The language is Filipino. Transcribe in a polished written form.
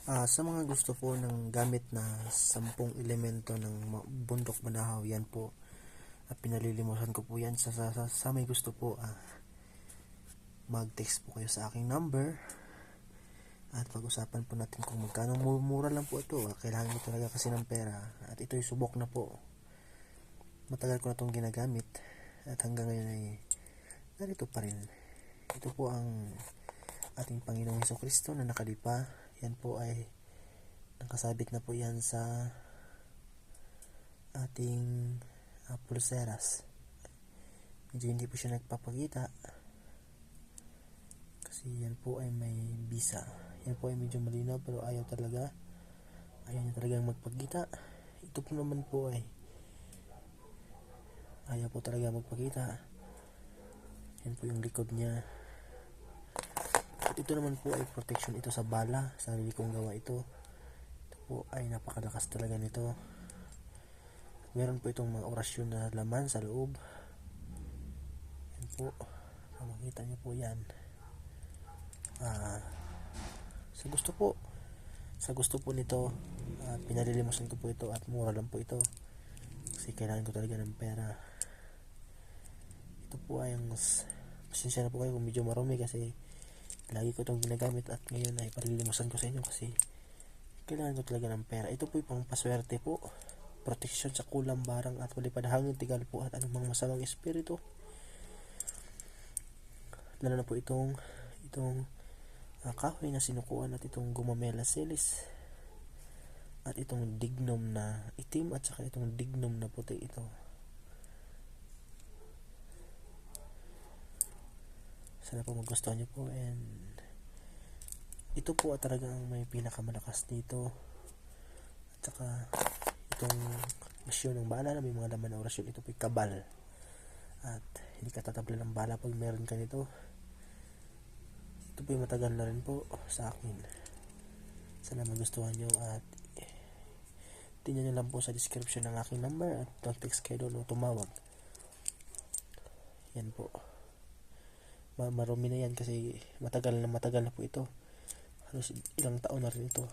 Sa mga gusto po ng gamit na 10 elemento ng bundok Banahaw, yan po. Pinalilimusan ko po yan. Sa may gusto po, mag-text po kayo sa aking number at pag-usapan po natin kung magkano. Mura lang po ito. Kailangan ko talaga kasi ng pera at ito'y subok na po. Matagal ko na itong ginagamit at hanggang ngayon ay narito pa rin. Ito po ang ating Panginoong Hesukristo na nakalipa. Yan po ay nakasabit na po yan sa ating pulseras. Medyo hindi po siya nagpapakita kasi yan po ay may bisa. Yan po ay medyo malinaw pero ayaw niya talagang magpakita. Ito po naman po ay ayaw po talaga magpakita. Yan po yung likod niya. At ito naman po ay protection ito sa bala. Sarili kong gawa ito. Ito po ay napakalakas talaga nito. Meron po itong mga orasyon na laman sa loob. Yan po. Makikita niyo po yan. Sa gusto po nito, pinalilimusan ko po ito at mura lang po ito. Kasi kailangan ko talaga ng pera. Ito po ay pasensya na po kayo kung medyo marumi kasi lagi ko itong ginagamit at ngayon ay palilimusan ko sa inyo kasi kailangan ko talaga ng pera. Ito po ay pampaswerte po, proteksyon sa kulang barang at walipad hangin tigal po at anumang masamang espiritu. Lalo na po itong kahoy na sinukuan at itong gumamela selis at itong dignum na itim at saka itong dignum na puti. Ito sana po magustuhan nyo po, and ito po talagang may pinakamalakas dito. At saka itong misyon ng bala na may mga laman na orasyon, ito po yung kabal at hindi ka tatabla ng bala pag meron ka nito. Ito po yung matagal na rin po sa akin. Sana magustuhan nyo at tingnan nyo lang po sa description ng aking number at text kayo doon o tumawag. Yan po. Marumi na yan kasi matagal na po ito. Halos ilang taon na rin ito.